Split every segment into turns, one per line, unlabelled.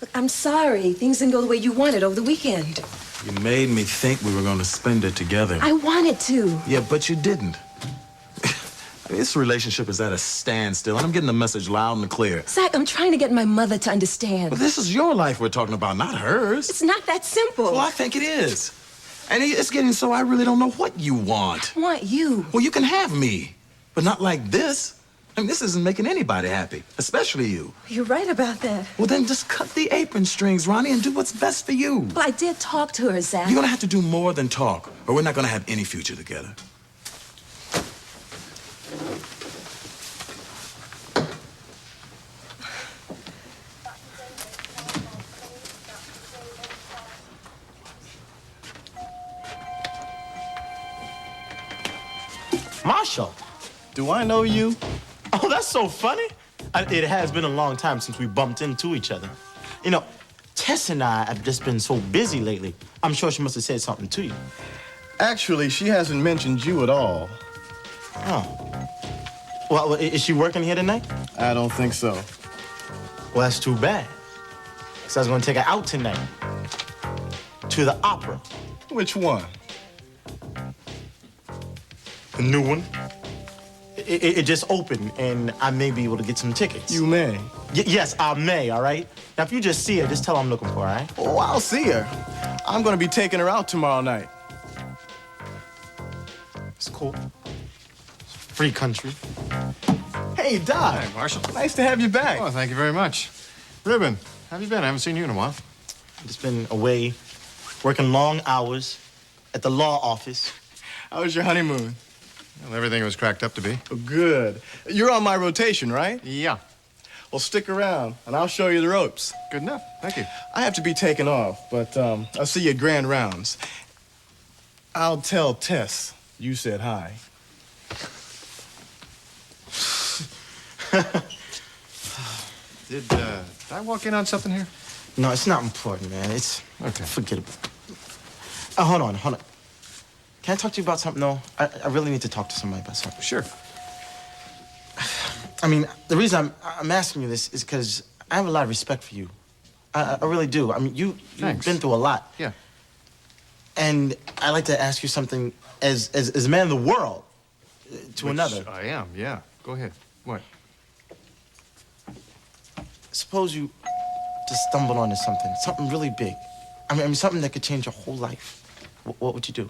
Look, I'm sorry. Things didn't go the way you wanted over the weekend.
You made me think we were going to spend it together.
I wanted to.
Yeah, but you didn't. I mean, this relationship is at a standstill, and I'm getting the message loud and clear.
Zach, I'm trying to get my mother to understand.
But this is your life we're talking about, not hers.
It's not that simple.
Well, I think it is. And it's getting so I really don't know what you want.
I want you.
Well, you can have me, but not like this. I mean, this isn't making anybody happy, especially you.
You're right about that.
Well, then just cut the apron strings, Ronnie, and do what's best for you.
Well, I did talk to her, Zach.
You're gonna have to do more than talk, or we're not gonna have any future together.
Marshall, do I know you? Oh, that's so funny. It has been a long time since we bumped into each other. You know, Tess and I have just been so busy lately. I'm sure she must have said something to you.
Actually, she hasn't mentioned you at all.
Oh. Well, is she working here tonight?
I don't think so.
Well, that's too bad. So I was going to take her out tonight. To the opera.
Which one?
The new one. It just opened, and I may be able to get some tickets.
You may.
Yes, I may, all right? Now, if you just see her, just tell her I'm looking for her, all right?
Oh, I'll see her. I'm gonna be taking her out tomorrow night.
It's cool. Free country.
Hey, Doc.
Hi, Marshall.
Nice to have you back.
Oh, thank you very much. Ruben, how have you been? I haven't seen you in a while.
I've just been away, working long hours at the law office.
How was your honeymoon?
Well, everything was cracked up to be.
Oh, good. You're on my rotation, right?
Yeah.
Well, stick around, and I'll show you the ropes.
Good enough. Thank you.
I have to be taken off, but I'll see you at Grand Rounds. I'll tell Tess you said hi.
Did I walk in on something here?
No, it's not important, man. It's...
Okay.
Forget about it. Hold on. Can I talk to you about something, though? I really need to talk to somebody about something.
Sure.
I mean, the reason I'm asking you this is because I have a lot of respect for you. I really do. I mean, you've
Thanks.
been through a lot.
Yeah.
And I'd like to ask you something as a man of the world to
Which
another.
I am, yeah. Go ahead. What?
Suppose you just stumbled onto something really big. I mean, something that could change your whole life. What would you do?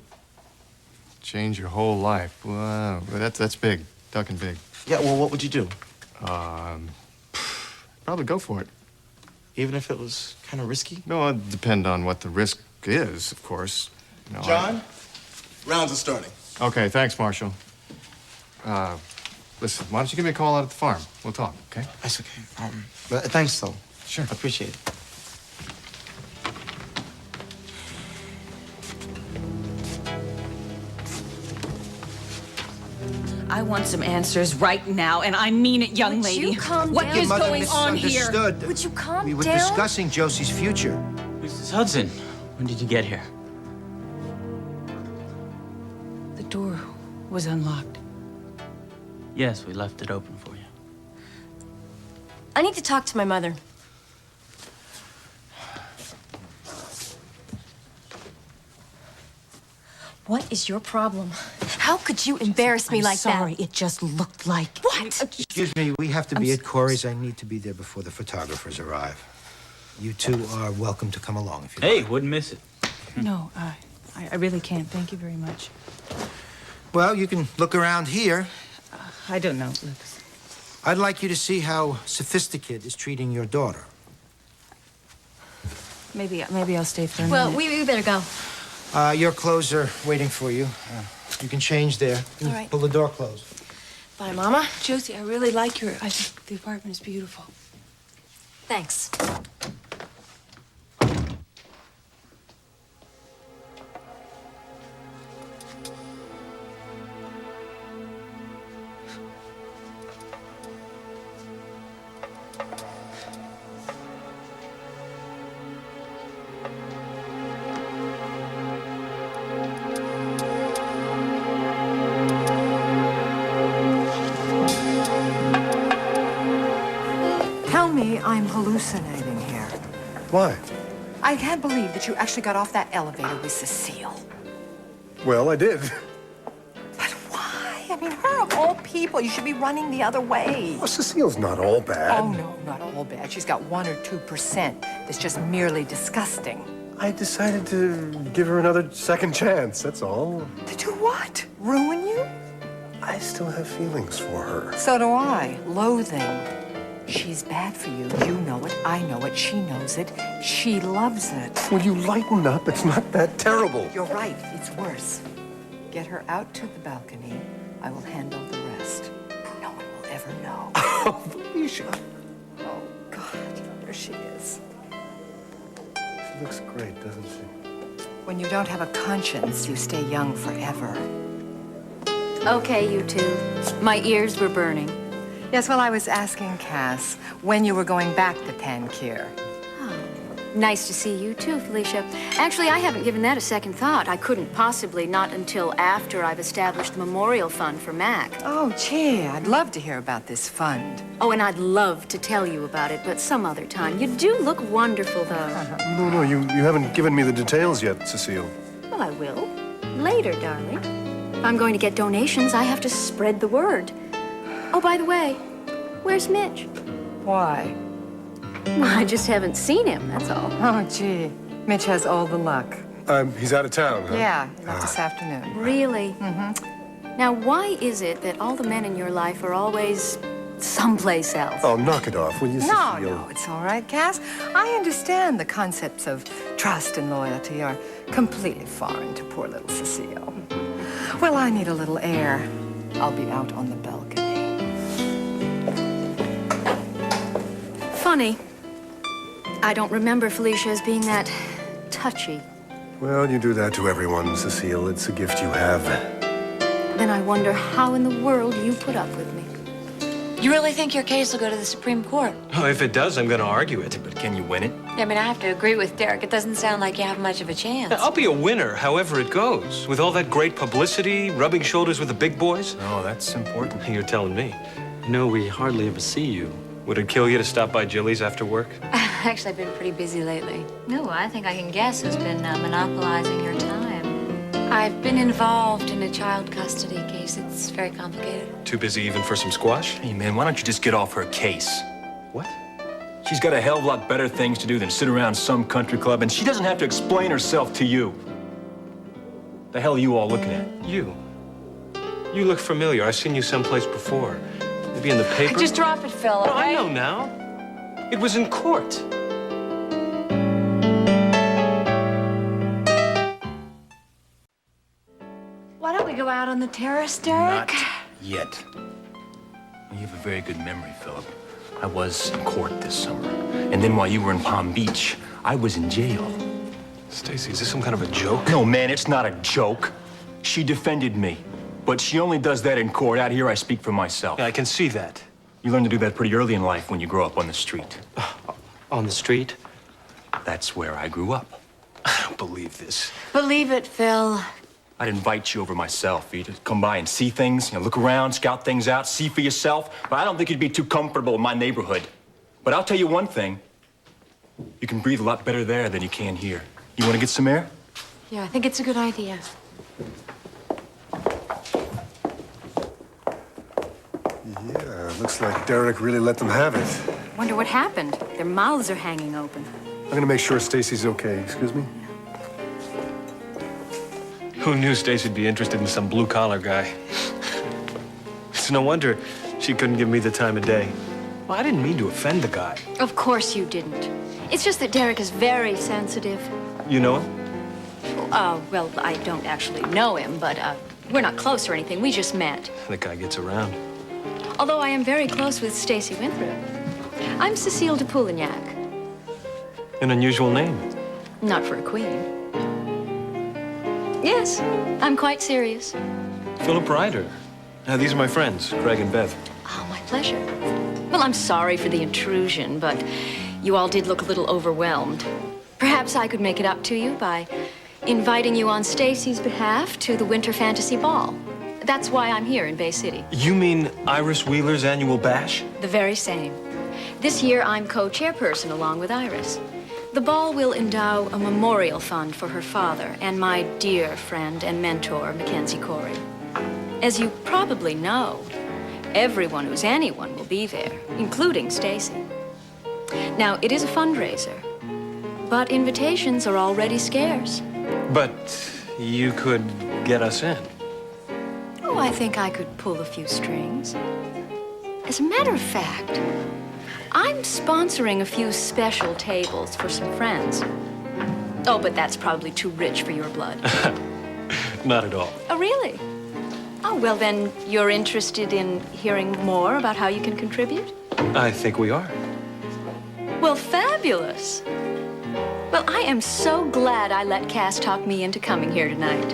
Change your whole life. Wow, that's big. Talking big.
Yeah, well, what would you do?
Probably go for it.
Even if it was kind of risky?
No, it'd depend on what the risk is, of course. You know,
John, rounds are starting.
Okay, thanks, Marshall. Listen, why don't you give me a call out at the farm? We'll talk, okay?
That's okay. But thanks, though.
Sure.
I appreciate it.
I want some answers right now, and I mean it, young lady.
Would you calm
What
down?
is
Mother
going on here?
Would you calm
We were
down?
discussing Josie's future.
Mrs. Hudson, when did you get here?
The door was unlocked.
Yes, we left it open for you.
I need to talk to my mother. What is your problem? How could you embarrass me like
Sorry,
that?
it just looked like...
What?
Excuse me, we have to be at Corey's. I need to be there before the photographers arrive. You two are welcome to come along if you
Hey,
like.
wouldn't miss it.
No, I really can't. Thank you very much.
Well, you can look around here.
I don't know, Lucas.
I'd like you to see how Sophisticate is treating your daughter.
Maybe I'll stay for a
Well,
minute.
we better go.
Your clothes are waiting for you. You can change there.
All right.
Pull the door closed.
Bye, Mama.
Josie, I really like your... I think the apartment is beautiful.
Thanks.
Tell me I'm hallucinating here. Why?
I can't believe that you actually got off that elevator with Cecile.
Well, I did.
But why? I mean, her of all people, you should be running the other way.
Oh, Cecile's not all bad.
Oh, no, not all bad. She's got 1 or 2% that's just merely disgusting.
I decided to give her another second chance, that's all.
To do what? Ruin you?
I still have feelings for her.
So do I. Loathing. She's bad for you. You know it. I know it. She knows it. She loves it.
Will you lighten up? It's not that terrible.
You're right. It's worse. Get her out to the balcony. I will handle the rest. No one will ever know.
Oh, Felicia.
Oh, God. There she is.
She looks great, doesn't she?
When you don't have a conscience, you stay young forever.
Okay, you two. My ears were burning.
Yes, well, I was asking Cass when you were going back to Tankir.
Nice to see you too, Felicia. Actually, I haven't given that a second thought. I couldn't possibly, not until after I've established the memorial fund for Mac.
Oh, gee, I'd love to hear about this fund.
Oh, and I'd love to tell you about it, but some other time. You do look wonderful, though.
No, you haven't given me the details yet, Cecile.
Well, I will. Later, darling. If I'm going to get donations, I have to spread the word. Oh, by the way, where's Mitch?
Why?
Well, I just haven't seen him, that's all.
Oh, gee, Mitch has all the luck.
He's out of town, huh?
Yeah, he left this afternoon.
Really? Mm-hmm. Now, why is it that all the men in your life are always someplace else?
Oh, knock it off, will you, Cecile?
No, it's all right, Cass. I understand the concepts of trust and loyalty are completely foreign to poor little Cecile. Well, I need a little air. I'll be out on the balcony.
Funny. I don't remember Felicia as being that touchy.
Well, you do that to everyone, Cecile. It's a gift you have.
Then I wonder how in the world you put up with me.
You really think your case will go to the Supreme Court?
Oh, if it does, I'm going to argue it. But can you win it?
I mean, I have to agree with Derek. It doesn't sound like you have much of a chance.
I'll be a winner, however it goes. With all that great publicity, rubbing shoulders with the big boys.
Oh, that's important.
You're telling me. You know, we hardly ever see you. Would it kill you to stop by Jilly's after work?
Actually, I've been pretty busy lately. No, I think I can guess who's been monopolizing your time. I've been involved in a child custody case. It's very complicated.
Too busy even for some squash?
Hey, man, why don't you just get off her case?
What?
She's got a hell of a lot better things to do than sit around some country club, and she doesn't have to explain herself to you. The hell are you all looking at?
You. You look familiar. I've seen you someplace before. Maybe in the paper?
Just drop it, Phil,
No,
okay?
I know now. It was in court.
Why don't we go out on the terrace, Derek?
Not yet. You have a very good memory, Philip. I was in court this summer. And then while you were in Palm Beach, I was in jail.
Stacy, is this some kind of a joke?
No, man, it's not a joke. She defended me. But she only does that in court. Out here, I speak for myself.
Yeah, I can see that.
You learn to do that pretty early in life when you grow up on the street.
On the street?
That's where I grew up.
I don't believe this.
Believe it, Phil.
I'd invite you over myself for you to come by and see things, look around, scout things out, see for yourself. But I don't think you'd be too comfortable in my neighborhood. But I'll tell you one thing. You can breathe a lot better there than you can here. You want to get some air?
Yeah, I think it's a good idea.
Yeah, looks like Derek really let them have it.
Wonder what happened. Their mouths are hanging open.
I'm gonna make sure Stacy's okay. Excuse me?
Who knew Stacy'd be interested in some blue-collar guy? It's no wonder she couldn't give me the time of day. Well, I didn't mean to offend the guy.
Of course you didn't. It's just that Derek is very sensitive.
You know him?
Well, I don't actually know him, but we're not close or anything. We just met.
The guy gets around.
Although I am very close with Stacy Winthrop. I'm Cecile de Poulignac.
An unusual name.
Not for a queen. Yes, I'm quite serious.
Philip Ryder. These are my friends, Craig and Bev.
Oh, my pleasure. Well, I'm sorry for the intrusion, but you all did look a little overwhelmed. Perhaps I could make it up to you by inviting you on Stacy's behalf to the Winter Fantasy Ball. That's why I'm here in Bay City.
You mean Iris Wheeler's annual bash?
The very same. This year, I'm co-chairperson along with Iris. The ball will endow a memorial fund for her father and my dear friend and mentor, Mackenzie Corey. As you probably know, everyone who's anyone will be there, including Stacy. Now, it is a fundraiser, but invitations are already scarce.
But you could get us in.
Oh, I think I could pull a few strings. As a matter of fact, I'm sponsoring a few special tables for some friends. Oh, but that's probably too rich for your blood.
Not at all.
Oh, really? Oh, well, then you're interested in hearing more about how you can contribute?
I think we are.
Well, fabulous. Well, I am so glad I let Cass talk me into coming here tonight.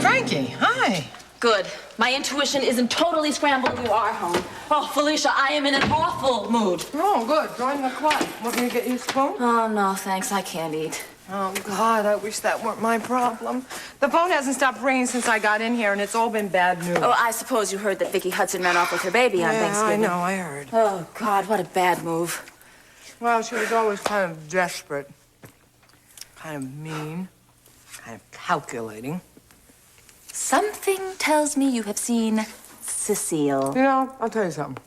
Frankie, hi.
Good. My intuition isn't totally scrambled. You are home. Oh, Felicia, I am in an awful mood.
Oh, good. Join the club. Want me to get you a spoon?
Oh, no, thanks. I can't eat.
Oh, God, I wish that weren't my problem. The phone hasn't stopped ringing since I got in here, and it's all been bad news.
Oh, I suppose you heard that Vicki Hudson ran off with her baby on Thanksgiving.
I know, I heard.
Oh, God, what a bad move.
Well, she was always kind of desperate, kind of mean, kind of calculating.
Something tells me you have seen Cecile.
You know, I'll tell you something.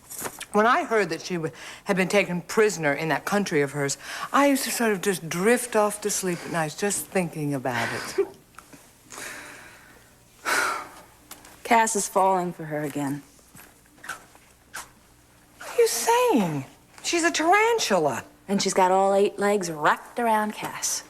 When I heard that she had been taken prisoner in that country of hers, I used to sort of just drift off to sleep at night just thinking about it.
Cass is falling for her again.
What are you saying? She's a tarantula.
And she's got all 8 legs wrapped around Cass.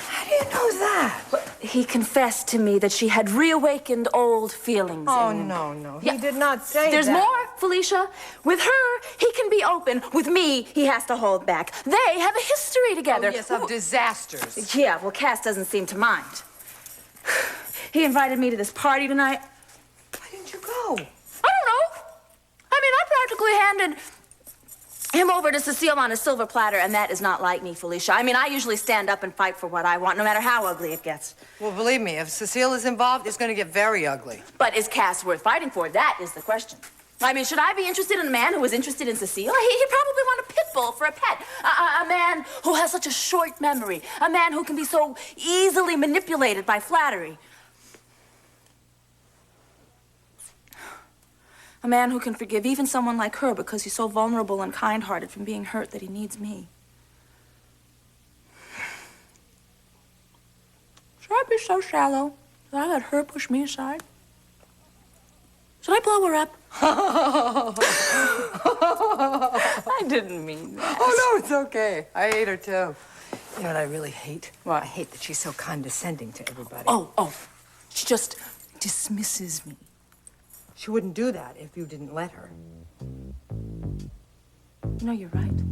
How do you know that?
He confessed to me that she had reawakened old feelings.
Oh,
and...
no. He did not say
There's
that.
more, Felicia. With her, he can be open. With me, he has to hold back. They have a history together.
Oh, yes, of disasters.
Yeah, well, Cass doesn't seem to mind. He invited me to this party tonight.
Why didn't you go?
I don't know. I mean, I practically handed him over to Cecile on a silver platter, and that is not like me, Felicia. I mean, I usually stand up and fight for what I want, no matter how ugly it gets.
Well, believe me, if Cecile is involved, it's going to get very ugly.
But is Cass worth fighting for? That is the question. I mean, should I be interested in a man who was interested in Cecile? He'd probably want a pit bull for a pet. A man who has such a short memory. A man who can be so easily manipulated by flattery. A man who can forgive even someone like her because he's so vulnerable and kind-hearted from being hurt that he needs me. Should I be so shallow that I let her push me aside? Should I blow her up? I didn't mean that.
Oh, no, it's okay. I hate her, too. You know what I really hate? Well, I hate that she's so condescending to everybody.
Oh, she just dismisses me.
She wouldn't do that if you didn't let her.
No, you're right.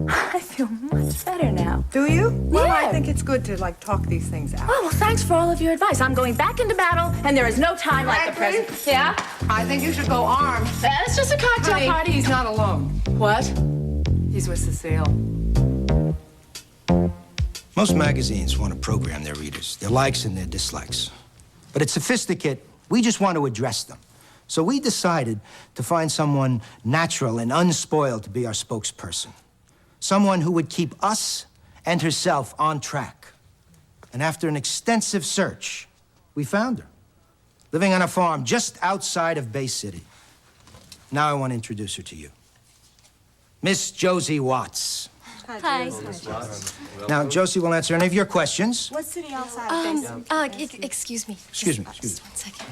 I feel much better now.
Do you? Well,
Yeah.
I think it's good to, talk these things out.
Oh, well, thanks for all of your advice. I'm going back into battle, and there is no time like the present. Yeah?
I think you should go armed.
It's just a cocktail
Honey,
party.
he's not alone.
What?
He's with Cecile.
Most magazines want to program their readers, their likes and their dislikes. But at Sophisticate, we just want to address them. So we decided to find someone natural and unspoiled to be our spokesperson. Someone who would keep us and herself on track. And after an extensive search, we found her, living on a farm just outside of Bay City. Now I want to introduce her to you. Miss Josie Watts.
Hi.
Now, Josie will answer any of your questions.
What city outside excuse me.
Excuse me.
Just 1 second.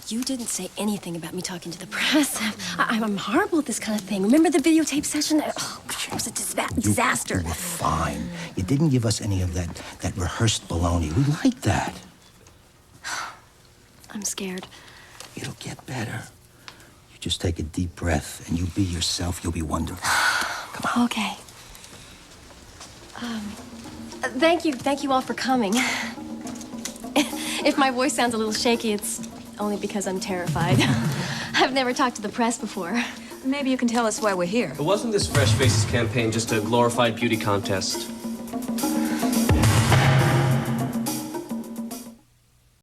You didn't say anything about me talking to the press. I'm horrible at this kind of thing. Remember the videotape session? Oh, it was a disaster.
You were fine. You didn't give us any of that rehearsed baloney. We like that.
I'm scared.
It'll get better. You just take a deep breath and you be yourself. You'll be wonderful. Come on.
Okay. Thank you all for coming. If my voice sounds a little shaky, it's only because I'm terrified. I've never talked to the press before.
Maybe you can tell us why we're here.
But wasn't this Fresh Faces campaign just a glorified beauty contest?